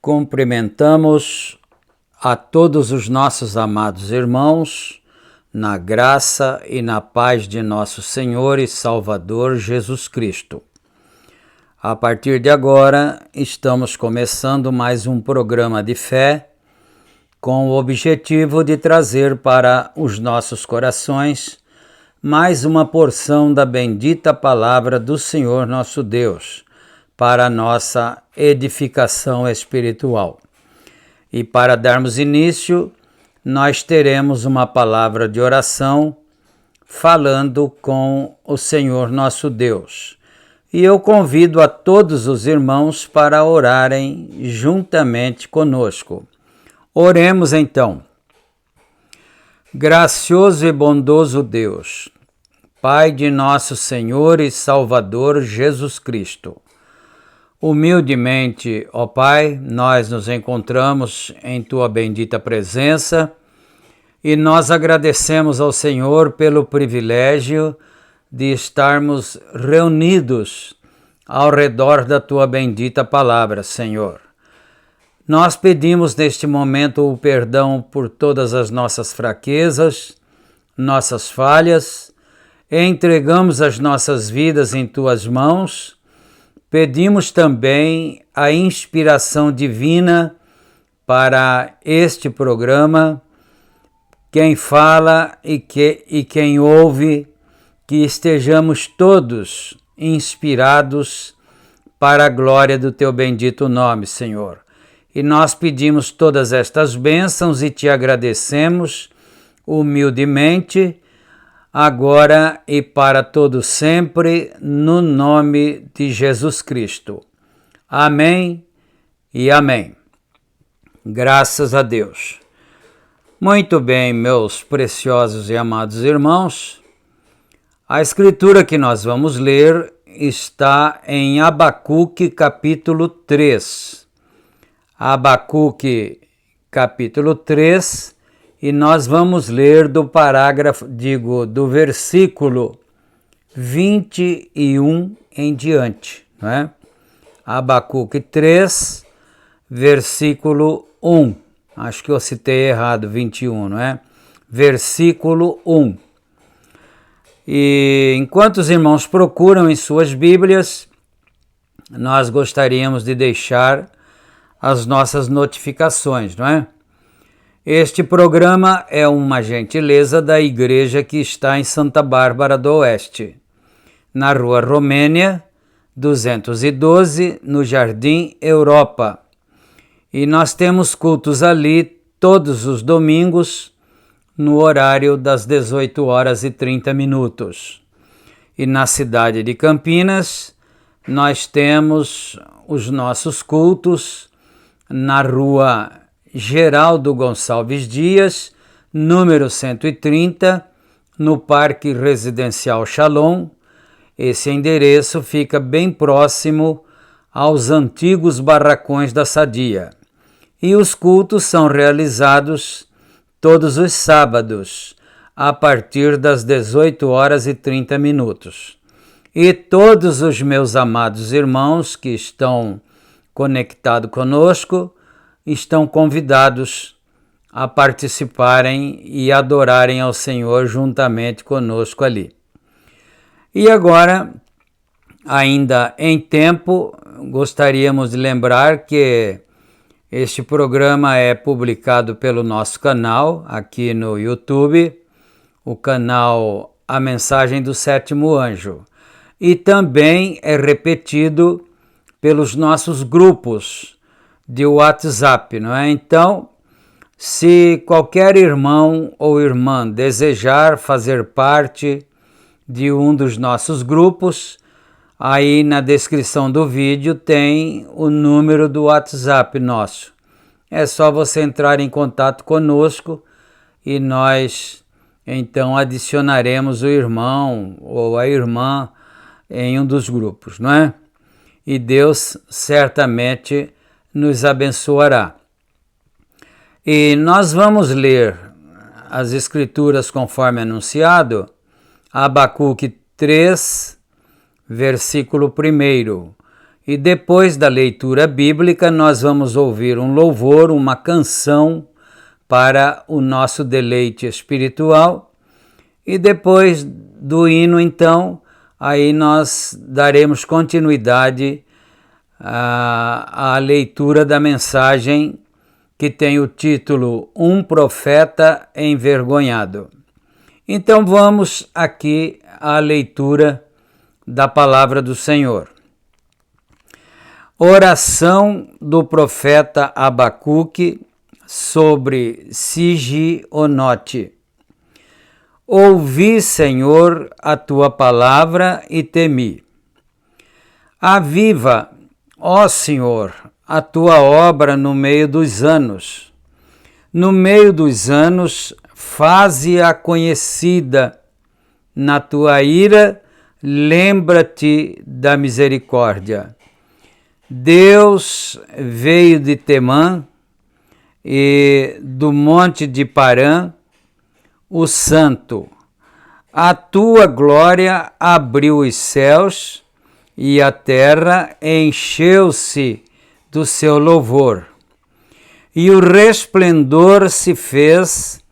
Cumprimentamos a todos os nossos amados irmãos na graça e na paz de nosso Senhor e Salvador Jesus Cristo. A partir de agora, estamos começando mais um programa de fé com o objetivo de trazer para os nossos corações mais uma porção da bendita palavra do Senhor nosso Deus, para a nossa edificação espiritual. E para darmos início, nós teremos uma palavra de oração falando com o Senhor nosso Deus. E eu convido a todos os irmãos para orarem juntamente conosco. Oremos então. Gracioso e bondoso Deus, Pai de nosso Senhor e Salvador Jesus Cristo, humildemente, ó Pai, nós nos encontramos em Tua bendita presença e nós agradecemos ao Senhor pelo privilégio de estarmos reunidos ao redor da Tua bendita palavra, Senhor. Nós pedimos neste momento o perdão por todas as nossas fraquezas, nossas falhas, entregamos as nossas vidas em Tuas mãos. Pedimos também a inspiração divina para este programa, quem fala e quem ouve, que estejamos todos inspirados para a glória do Teu bendito nome, Senhor. E nós pedimos todas estas bênçãos e te agradecemos humildemente, agora e para todo sempre, no nome de Jesus Cristo. Amém e amém. Graças a Deus. Muito bem, meus preciosos e amados irmãos, a escritura que nós vamos ler está em Abacuque, capítulo 3. Abacuque, capítulo 3, e nós vamos ler do do versículo 21 em diante, não é? Abacuque 3, versículo 1. Acho que eu citei errado, 21, não é? Versículo 1. E enquanto os irmãos procuram em suas Bíblias, nós gostaríamos de deixar as nossas notificações, não é? Este programa é uma gentileza da igreja que está em Santa Bárbara do Oeste, na Rua Romênia, 212, no Jardim Europa. E nós temos cultos ali todos os domingos, no horário das 18h30. E na cidade de Campinas, nós temos os nossos cultos na Rua Geraldo Gonçalves Dias, número 130, no Parque Residencial Shalom. Esse endereço fica bem próximo aos antigos barracões da Sadia. E os cultos são realizados todos os sábados, a partir das 18h30. E todos os meus amados irmãos que estão conectados conosco estão convidados a participarem e adorarem ao Senhor juntamente conosco ali. E agora, ainda em tempo, gostaríamos de lembrar que este programa é publicado pelo nosso canal aqui no YouTube, o canal A Mensagem do Sétimo Anjo, e também é repetido pelos nossos grupos de WhatsApp, não é? Então, se qualquer irmão ou irmã desejar fazer parte de um dos nossos grupos, aí na descrição do vídeo tem o número do WhatsApp nosso. É só você entrar em contato conosco e nós então adicionaremos o irmão ou a irmã em um dos grupos, não é? E Deus certamente nos abençoará. E nós vamos ler as escrituras conforme anunciado, Abacuque 3, versículo 1. E depois da leitura bíblica, nós vamos ouvir um louvor, uma canção para o nosso deleite espiritual. E depois do hino, então, aí nós daremos continuidade à leitura da mensagem que tem o título Um Profeta Envergonhado. Então vamos aqui à leitura da palavra do Senhor. Oração do profeta Abacuque sobre Sigionote. Ouvi, Senhor, a tua palavra e temi. Aviva, ó Senhor, a tua obra no meio dos anos. No meio dos anos, faze-a conhecida. Na tua ira, lembra-te da misericórdia. Deus veio de Temã e do monte de Parã, o Santo. A tua glória abriu os céus e a terra encheu-se do seu louvor. E o resplendor se fez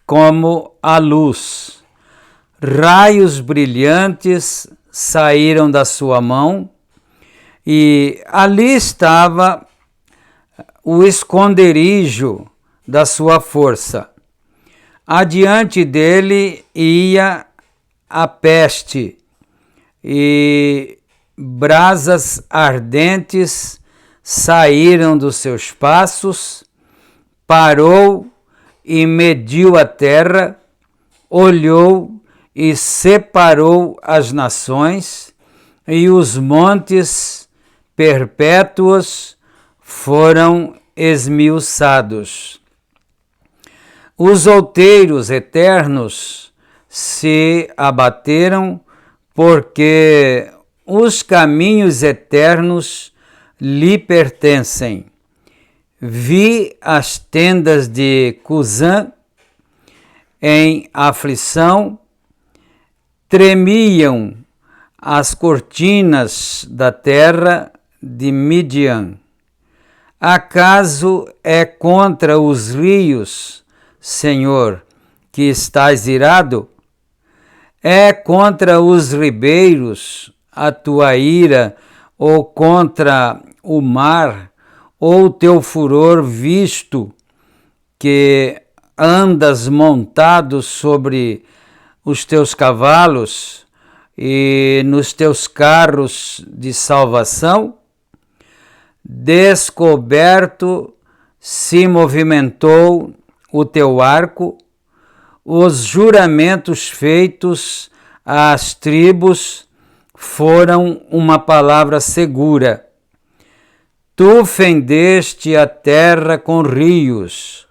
como a luz. Raios brilhantes saíram da sua mão, e ali estava o esconderijo da sua força. Adiante dele ia a peste, e brasas ardentes saíram dos seus passos, parou e mediu a terra, olhou e separou as nações, e os montes perpétuos foram esmiuçados. Os outeiros eternos se abateram, porque os caminhos eternos lhe pertencem. Vi as tendas de Cusã em aflição, tremiam as cortinas da terra de Midian. Acaso é contra os rios, Senhor, que estás irado? É contra os ribeiros a tua ira, ou contra o mar, ou teu furor visto, que andas montado sobre os teus cavalos e nos teus carros de salvação? Descoberto se movimentou o teu arco, os juramentos feitos às tribos foram uma palavra segura. Tu fendeste a terra com rios,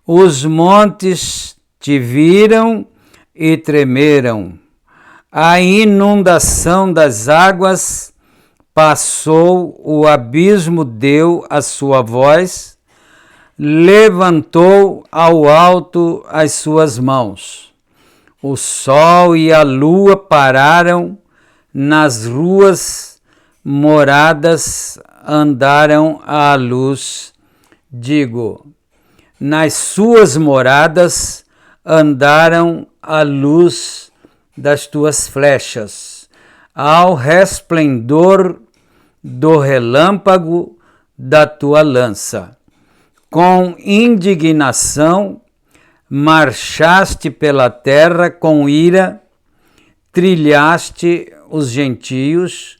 os montes te viram e tremeram. A inundação das águas passou, o abismo deu a sua voz, levantou ao alto as suas mãos. O sol e a lua pararam, nas ruas moradas andaram à luz. Digo, nas suas moradas andaram à luz das tuas flechas, ao resplendor do relâmpago da tua lança. Com indignação marchaste pela terra, com ira trilhaste os gentios.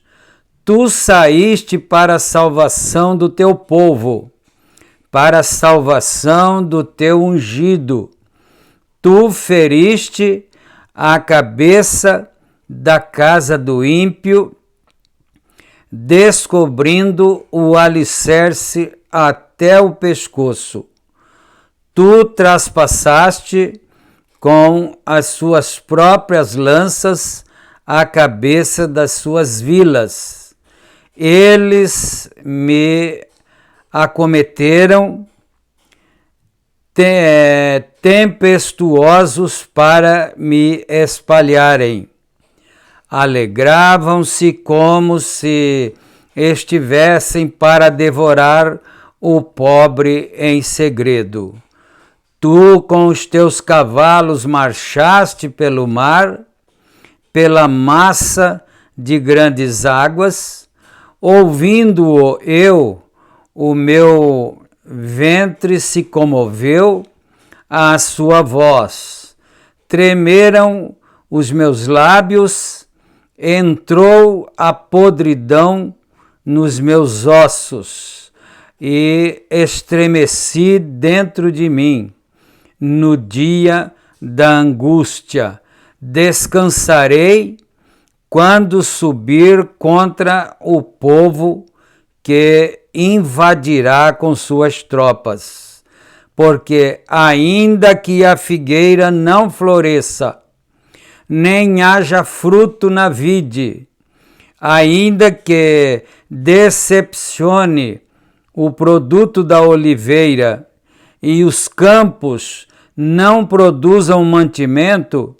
Tu saíste para a salvação do teu povo, para a salvação do teu ungido. Tu feriste a cabeça da casa do ímpio, descobrindo o alicerce até o pescoço. Tu traspassaste com as suas próprias lanças a cabeça das suas vilas. Eles me acometeram, tempestuosos para me espalharem. Alegravam-se como se estivessem para devorar o pobre em segredo. Tu com os teus cavalos marchaste pelo mar, pela massa de grandes águas. Ouvindo-o eu, o meu ventre se comoveu à sua voz. Tremeram os meus lábios, entrou a podridão nos meus ossos e estremeci dentro de mim. No dia da angústia, descansarei quando subir contra o povo que invadirá com suas tropas. Porque ainda que a figueira não floresça, nem haja fruto na vide, ainda que decepcione o produto da oliveira e os campos não produzam mantimento,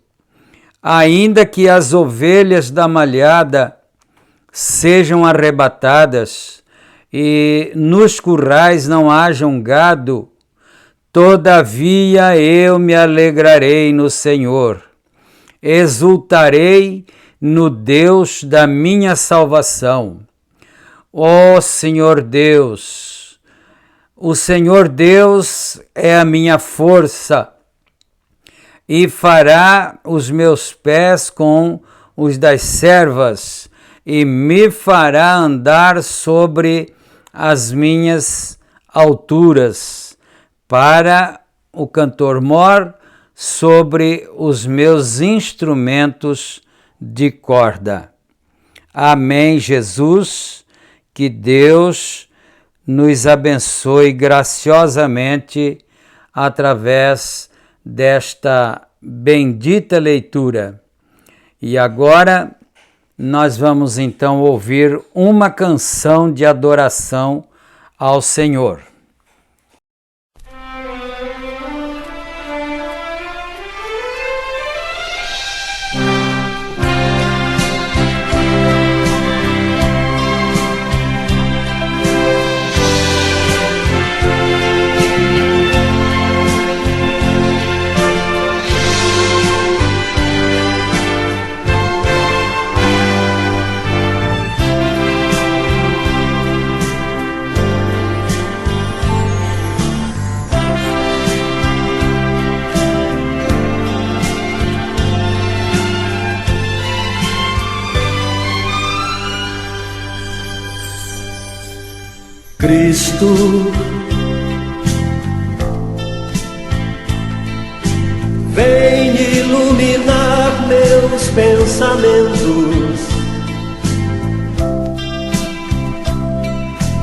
ainda que as ovelhas da malhada sejam arrebatadas e nos currais não hajam gado, todavia eu me alegrarei no Senhor, exultarei no Deus da minha salvação. Ó Senhor Deus, o Senhor Deus é a minha força e fará os meus pés com os das servas e me fará andar sobre as minhas alturas, para o cantor mor sobre os meus instrumentos de corda. Amém, Jesus, que Deus nos abençoe graciosamente através desta bendita leitura. E agora nós vamos então ouvir uma canção de adoração ao Senhor. Cristo, vem iluminar meus pensamentos.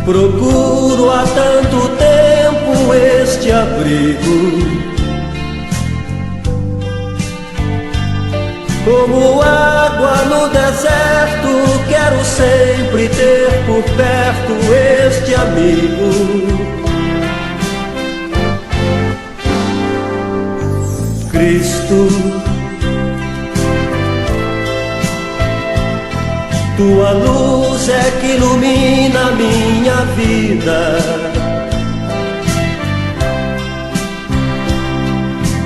Procuro há tanto tempo este abrigo, como água no deserto, quero sempre ter por perto este amigo. Cristo, tua luz é que ilumina a minha vida,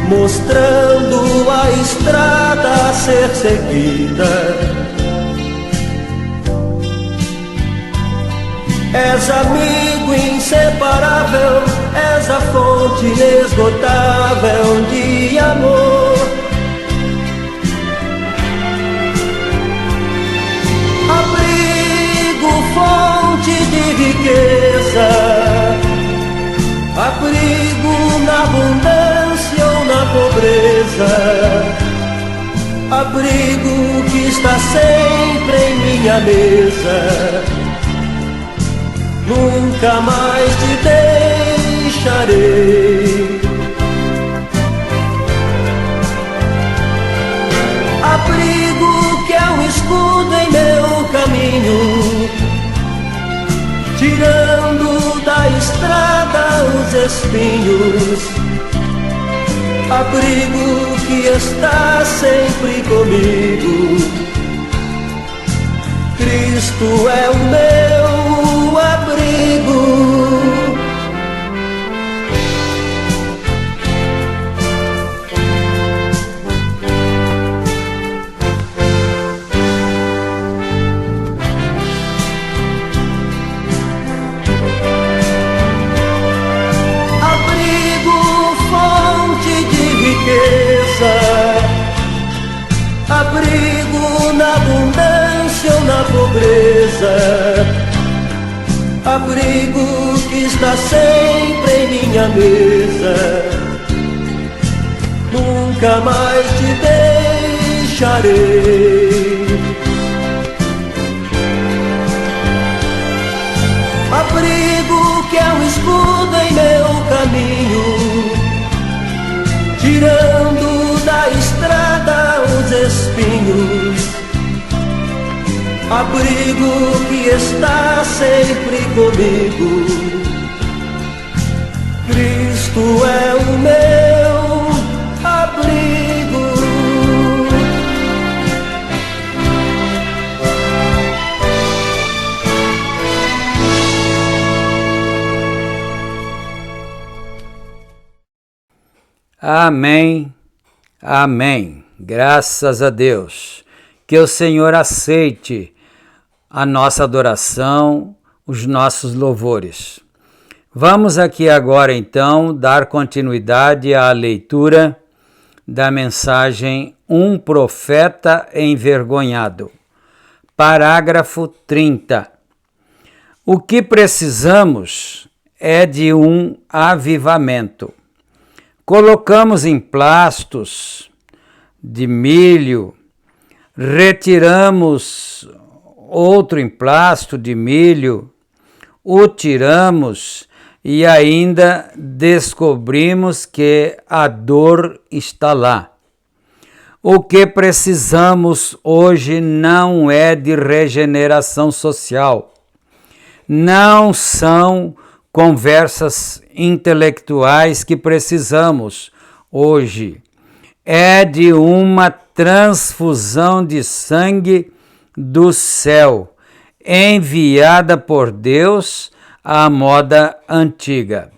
mostrando a estrada a ser seguida. És amigo inseparável, és a fonte inesgotável de amor. Abrigo, fonte de riqueza, abrigo na abundância ou na pobreza, abrigo que está sempre em minha mesa. Nunca mais te deixarei. Abrigo que é um escudo em meu caminho, tirando da estrada os espinhos. Abrigo que está sempre comigo. Cristo é o meu abrigo. Abrigo, fonte de riqueza, abrigo na abundância ou na pobreza, abrigo que está sempre em minha mesa. Nunca mais te deixarei. Abrigo que é um escudo em meu caminho, tirando da estrada os espinhos. Abrigo que está sempre comigo. Cristo é o meu abrigo. Amém, amém. Graças a Deus. Que o Senhor aceite a nossa adoração, os nossos louvores. Vamos aqui agora então dar continuidade à leitura da mensagem Um Profeta Envergonhado. Parágrafo 30. O que precisamos é de um avivamento. Colocamos emplastos de milho, retiramos outro emplasto de milho, o tiramos e ainda descobrimos que a dor está lá. O que precisamos hoje não é de regeneração social, não são conversas intelectuais que precisamos hoje, é de uma transfusão de sangue do céu, enviada por Deus à moda antiga.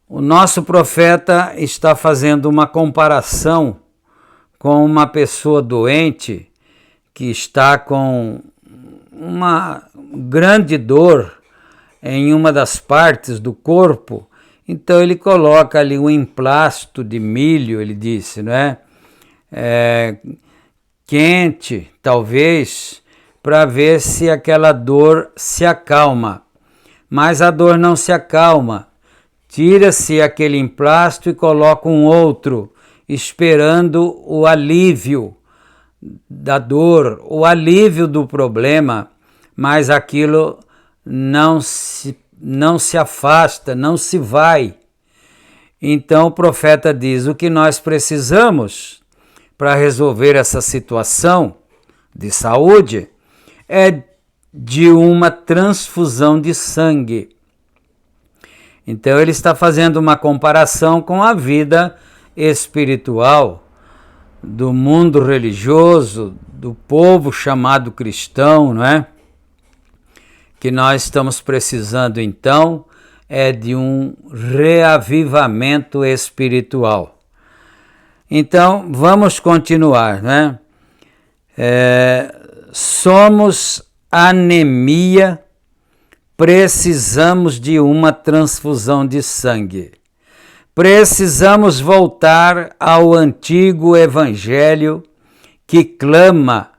O nosso profeta está fazendo uma comparação com uma pessoa doente que está com uma grande dor em uma das partes do corpo. Então ele coloca ali um emplasto de milho, ele disse, não é? Quente, talvez, para ver se aquela dor se acalma. Mas a dor não se acalma. Tira-se aquele emplasto e coloca um outro, esperando o alívio da dor, o alívio do problema, mas aquilo não se afasta, não se vai. Então o profeta diz, o que nós precisamos para resolver essa situação de saúde é de uma transfusão de sangue. Então ele está fazendo uma comparação com a vida espiritual do mundo religioso, do povo chamado cristão, não é? Que nós estamos precisando então é de um reavivamento espiritual. Então vamos continuar, né? Somos anemia, precisamos de uma transfusão de sangue. Precisamos voltar ao antigo evangelho que clama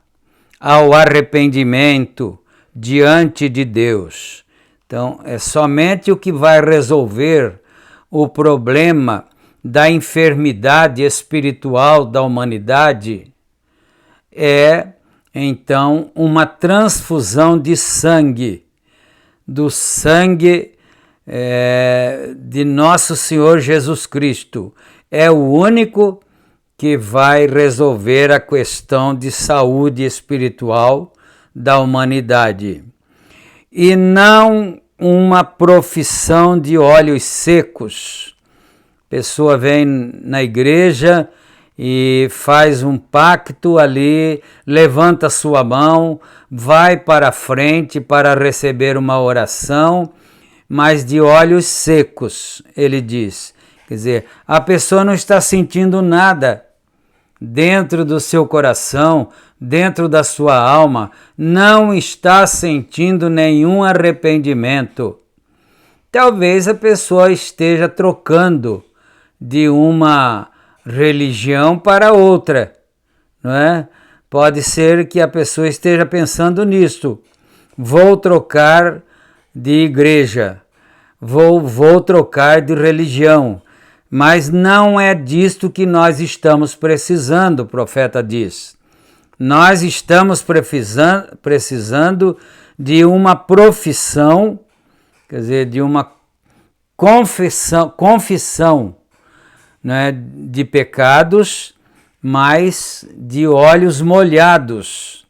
ao arrependimento diante de Deus. Então, é somente o que vai resolver o problema da enfermidade espiritual da humanidade então, uma transfusão de sangue, do sangue de nosso Senhor Jesus Cristo. É o único que vai resolver a questão de saúde espiritual da humanidade. E não uma profissão de óleos secos. A pessoa vem na igreja e faz um pacto ali, levanta sua mão, vai para a frente para receber uma oração, mas de olhos secos, ele diz. Quer dizer, a pessoa não está sentindo nada dentro do seu coração, dentro da sua alma, não está sentindo nenhum arrependimento. Talvez a pessoa esteja trocando de uma religião para outra, não é? Pode ser que a pessoa esteja pensando nisto. Vou trocar de igreja, vou trocar de religião, mas não é disto que nós estamos precisando, o profeta diz. Nós estamos precisando de uma profissão, quer dizer, de uma confissão, né, de pecados, mas de olhos molhados,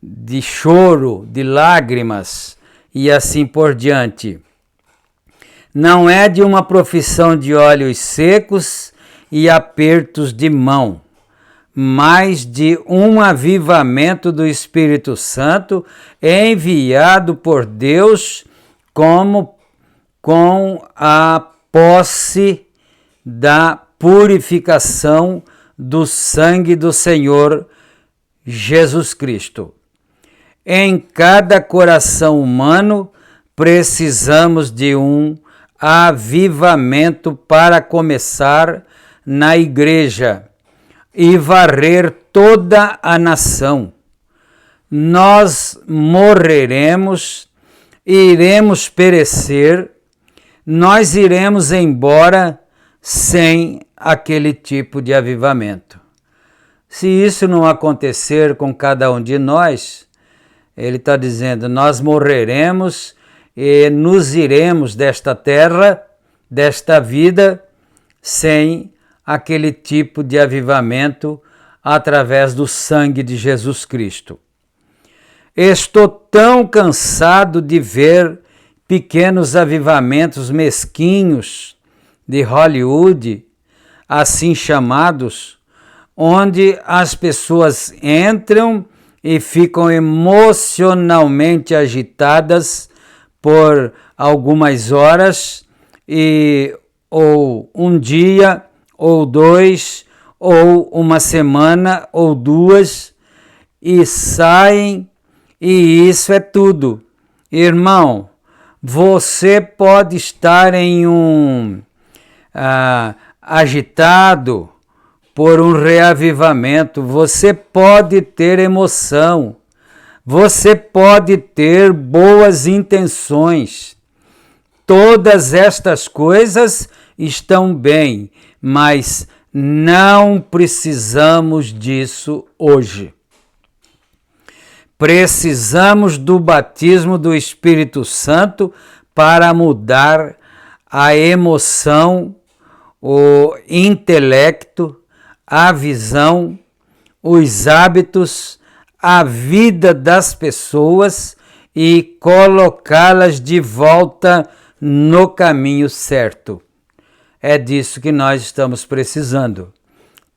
de choro, de lágrimas e assim por diante. Não é de uma profissão de olhos secos e apertos de mão, mas de um avivamento do Espírito Santo enviado por Deus com a posse da purificação do sangue do Senhor Jesus Cristo. Em cada coração humano precisamos de um avivamento para começar na igreja e varrer toda a nação. nós morreremos, iremos perecer, nós iremos embora sem aquele tipo de avivamento. Se isso não acontecer com cada um de nós, ele está dizendo, nós morreremos e nos iremos desta terra, desta vida, sem aquele tipo de avivamento através do sangue de Jesus Cristo. Estou tão cansado de ver pequenos avivamentos mesquinhos de Hollywood, assim chamados, onde as pessoas entram e ficam emocionalmente agitadas por algumas horas, ou um dia, ou 2, ou uma semana, ou 2, e saem, e isso é tudo. Irmão, você pode estar em agitado por um reavivamento, você pode ter emoção, você pode ter boas intenções. Todas estas coisas estão bem, mas não precisamos disso hoje. Precisamos do batismo do Espírito Santo para mudar a emoção, o intelecto, a visão, os hábitos, a vida das pessoas e colocá-las de volta no caminho certo. É disso que nós estamos precisando.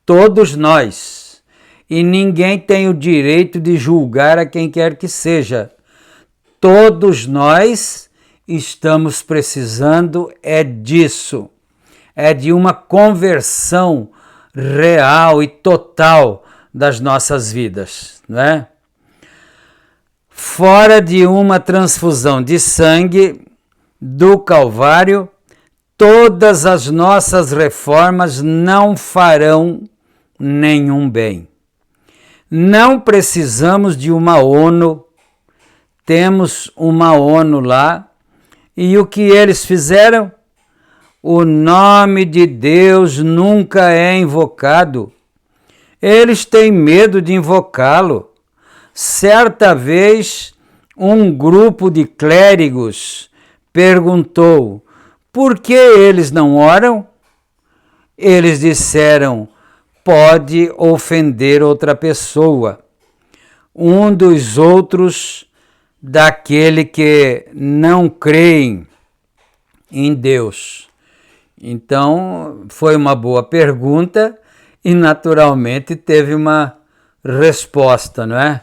Todos nós. E ninguém tem o direito de julgar a quem quer que seja. Todos nós estamos precisando disso. É de uma conversão real e total das nossas vidas, não é? Fora de uma transfusão de sangue do Calvário, todas as nossas reformas não farão nenhum bem. Não precisamos de uma ONU, temos uma ONU lá, e o que eles fizeram? O nome de Deus nunca é invocado. Eles têm medo de invocá-lo. Certa vez, um grupo de clérigos perguntou: por que eles não oram? Eles disseram: pode ofender outra pessoa. Um dos outros, daquele que não creem em Deus. Então, foi uma boa pergunta e, naturalmente, teve uma resposta, não é?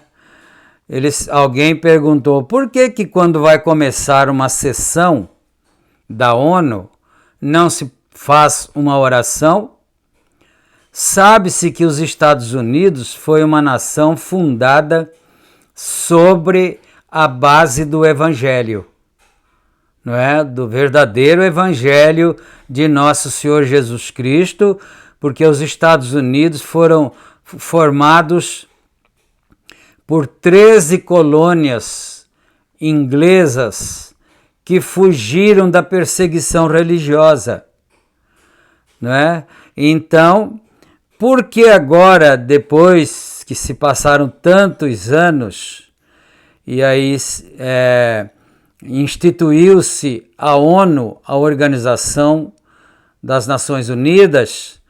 Alguém perguntou, por que quando vai começar uma sessão da ONU, não se faz uma oração? Sabe-se que os Estados Unidos foi uma nação fundada sobre a base do Evangelho, não é? Do verdadeiro Evangelho de Nosso Senhor Jesus Cristo, porque os Estados Unidos foram formados por 13 colônias inglesas que fugiram da perseguição religiosa, não é? Então, por que agora, depois que se passaram tantos anos, e aí instituiu-se a ONU, a Organização das Nações Unidas,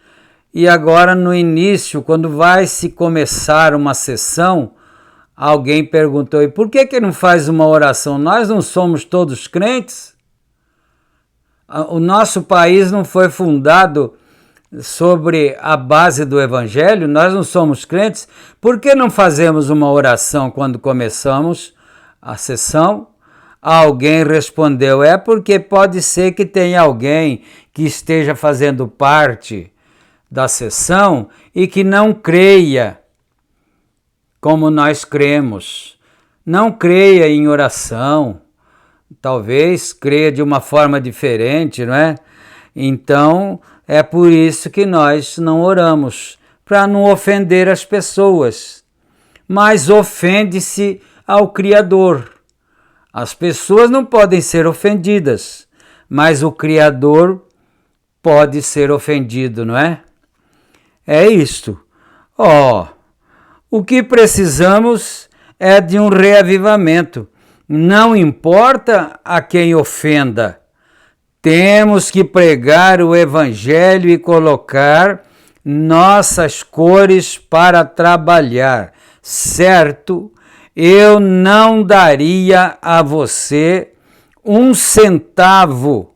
e agora no início, quando vai se começar uma sessão, alguém perguntou, e por que não faz uma oração? Nós não somos todos crentes? O nosso país não foi fundado sobre a base do Evangelho? Nós não somos crentes? Por que não fazemos uma oração quando começamos a sessão? Alguém respondeu, porque pode ser que tenha alguém que esteja fazendo parte da sessão e que não creia como nós cremos. Não creia em oração, talvez creia de uma forma diferente, não é? Então, é por isso que nós não oramos, para não ofender as pessoas. mas ofende-se ao Criador. As pessoas não podem ser ofendidas, mas o Criador pode ser ofendido, não é? É isto. O que precisamos é de um reavivamento. Não importa a quem ofenda. Temos que pregar o Evangelho e colocar nossas cores para trabalhar, certo? Eu não daria a você um centavo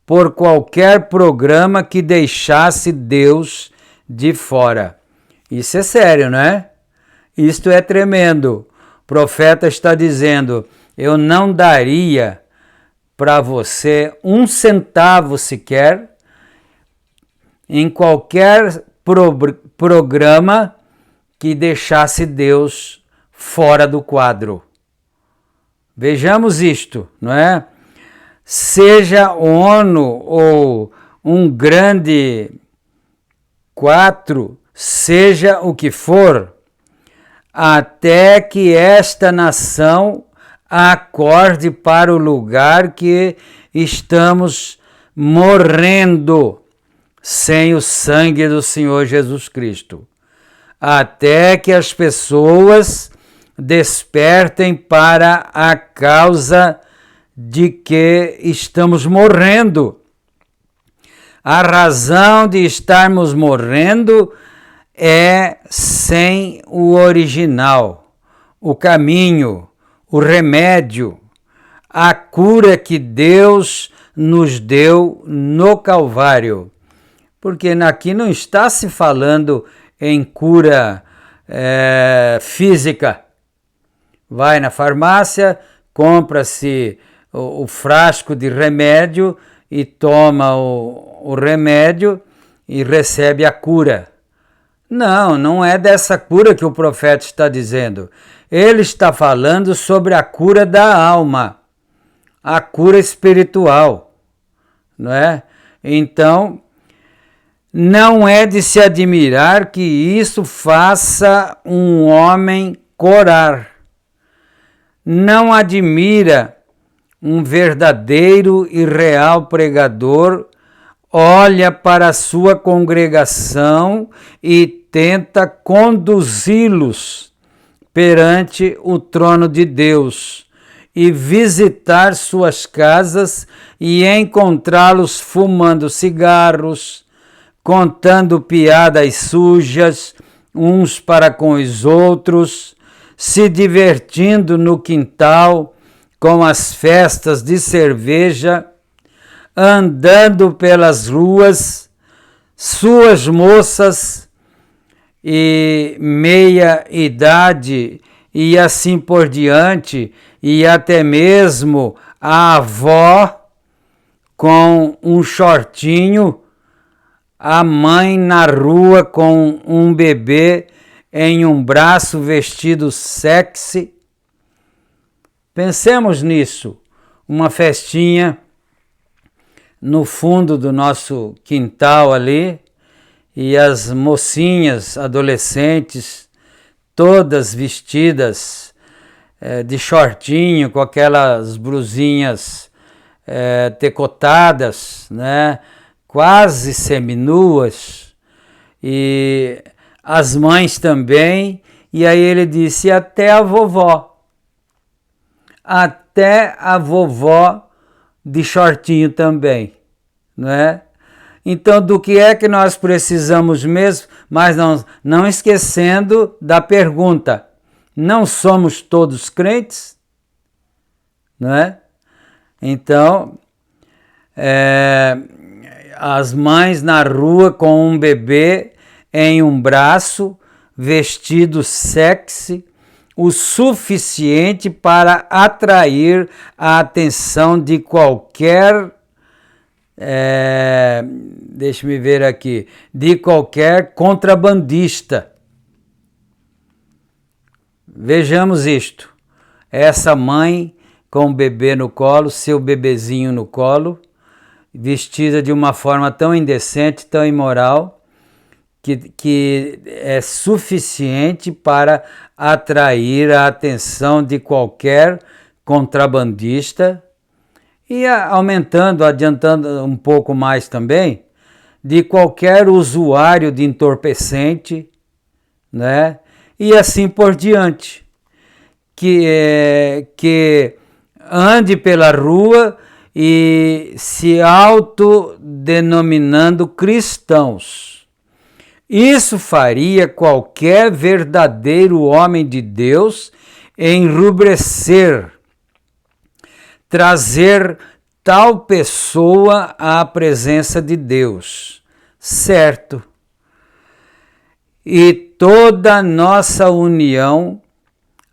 por qualquer programa que deixasse Deus de fora. Isso é sério, não é? Isto é tremendo. O profeta está dizendo, eu não daria para você um centavo sequer em qualquer programa que deixasse Deus fora do quadro. Vejamos isto, não é? Seja ONU ou um grande 4, seja o que for, até que esta nação acorde para o lugar que estamos morrendo sem o sangue do Senhor Jesus Cristo. Até que as pessoas despertem para a causa de que estamos morrendo. A razão de estarmos morrendo é sem o original, o caminho, o remédio, a cura que Deus nos deu no Calvário. Porque aqui não está se falando em cura física. Vai na farmácia, compra-se o frasco de remédio e toma o remédio e recebe a cura. Não é dessa cura que o profeta está dizendo. Ele está falando sobre a cura da alma, a cura espiritual, não é? Então, não é de se admirar que isso faça um homem corar. Não admira um verdadeiro e real pregador, olha para a sua congregação e tenta conduzi-los perante o trono de Deus e visitar suas casas e encontrá-los fumando cigarros, contando piadas sujas uns para com os outros, se divertindo no quintal com as festas de cerveja, andando pelas ruas, suas moças e meia idade e assim por diante, e até mesmo a avó com um shortinho, a mãe na rua com um bebê em um braço vestido sexy. Pensemos nisso, uma festinha no fundo do nosso quintal ali, e as mocinhas, adolescentes, todas vestidas de shortinho, com aquelas blusinhas decotadas, né? Quase seminuas, e as mães também, e aí ele disse, até a vovó de shortinho também, não é? Então, do que é que nós precisamos mesmo? Mas não esquecendo da pergunta, não somos todos crentes? Não é? Então, as mães na rua com um bebê em um braço, vestido sexy, o suficiente para atrair a atenção de qualquer, deixa-me ver aqui, de qualquer contrabandista. Vejamos isto. Essa mãe com o bebê no colo, seu bebezinho no colo, vestida de uma forma tão indecente, tão imoral, que é suficiente para atrair a atenção de qualquer contrabandista e adiantando um pouco mais também, de qualquer usuário de entorpecente, né? E assim por diante, que ande pela rua e se autodenominando cristãos. Isso faria qualquer verdadeiro homem de Deus enrubescer, trazer tal pessoa à presença de Deus, certo? E toda a nossa união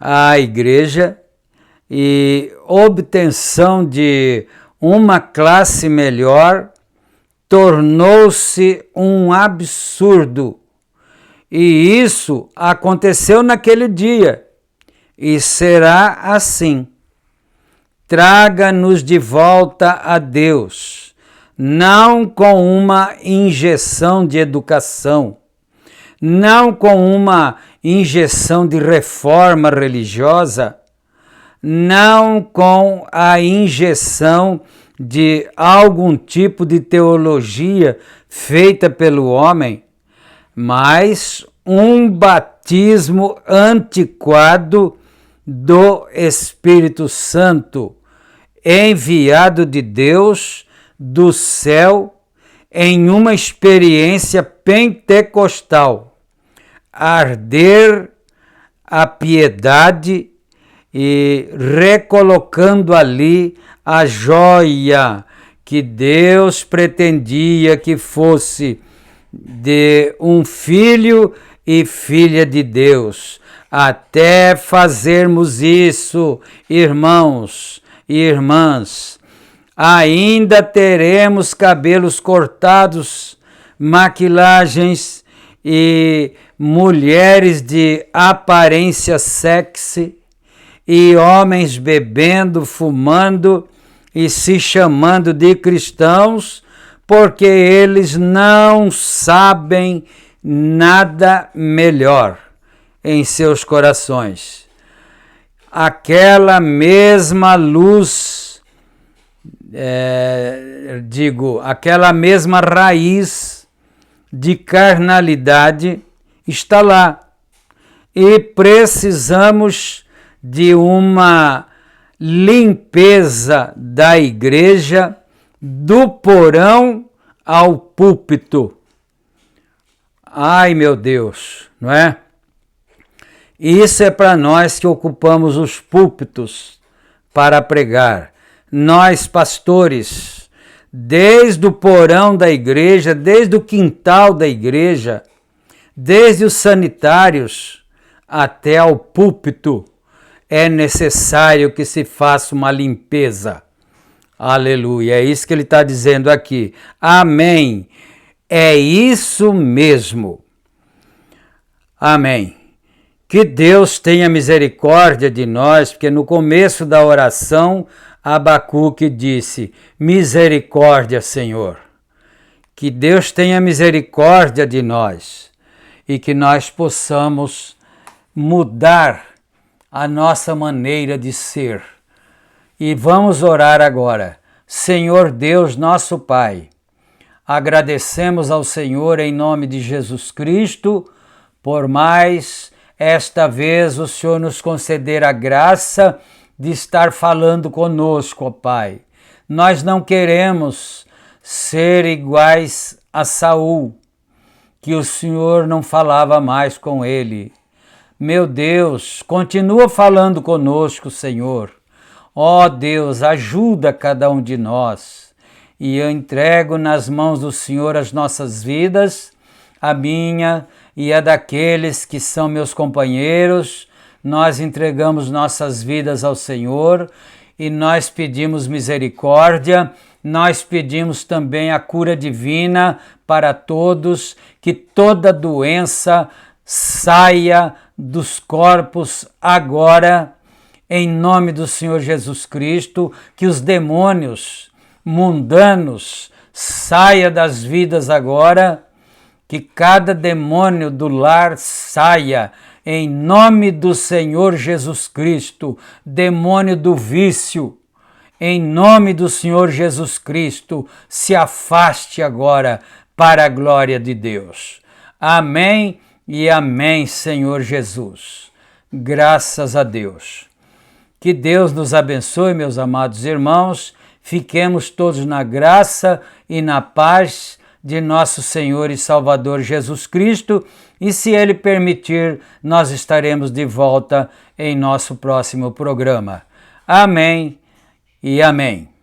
à igreja e obtenção de uma classe melhor tornou-se um absurdo. E isso aconteceu naquele dia e será assim. Traga-nos de volta a Deus, não com uma injeção de educação, não com uma injeção de reforma religiosa, não com a injeção de algum tipo de teologia feita pelo homem, mas um batismo antiquado do Espírito Santo, enviado de Deus do céu em uma experiência pentecostal, arder a piedade e recolocando ali a joia que Deus pretendia que fosse de um filho e filha de Deus. Até fazermos isso, irmãos e irmãs, ainda teremos cabelos cortados, maquilagens e mulheres de aparência sexy e homens bebendo, fumando e se chamando de cristãos, porque eles não sabem nada melhor em seus corações. Aquela mesma luz, aquela mesma raiz de carnalidade está lá. E precisamos de uma limpeza da igreja, do porão ao púlpito. Ai, meu Deus, não é? Isso é para nós que ocupamos os púlpitos para pregar. Nós, pastores, desde o porão da igreja, desde o quintal da igreja, desde os sanitários até ao púlpito, é necessário que se faça uma limpeza. Aleluia, é isso que ele está dizendo aqui. Amém. É isso mesmo. Amém. Que Deus tenha misericórdia de nós, porque no começo da oração, Abacuque disse: misericórdia, Senhor. Que Deus tenha misericórdia de nós e que nós possamos mudar a nossa maneira de ser. E vamos orar agora. Senhor Deus, nosso Pai, agradecemos ao Senhor em nome de Jesus Cristo por mais esta vez o Senhor nos conceder a graça de estar falando conosco, ó Pai. Nós não queremos ser iguais a Saul, que o Senhor não falava mais com ele. Meu Deus, continua falando conosco, Senhor. Ó Deus, ajuda cada um de nós. E eu entrego nas mãos do Senhor as nossas vidas, a minha e a daqueles que são meus companheiros. Nós entregamos nossas vidas ao Senhor e nós pedimos misericórdia, nós pedimos também a cura divina para todos, que toda doença saia dos corpos agora, em nome do Senhor Jesus Cristo, que os demônios mundanos saiam das vidas agora, Que cada demônio do lar saia, em nome do Senhor Jesus Cristo. Demônio do vício, em nome do Senhor Jesus Cristo, se afaste agora para a glória de Deus. Amém e amém, Senhor Jesus. Graças a Deus. Que Deus nos abençoe, meus amados irmãos. Fiquemos todos na graça e na paz de nosso Senhor e Salvador Jesus Cristo. E se Ele permitir, nós estaremos de volta em nosso próximo programa. Amém e amém.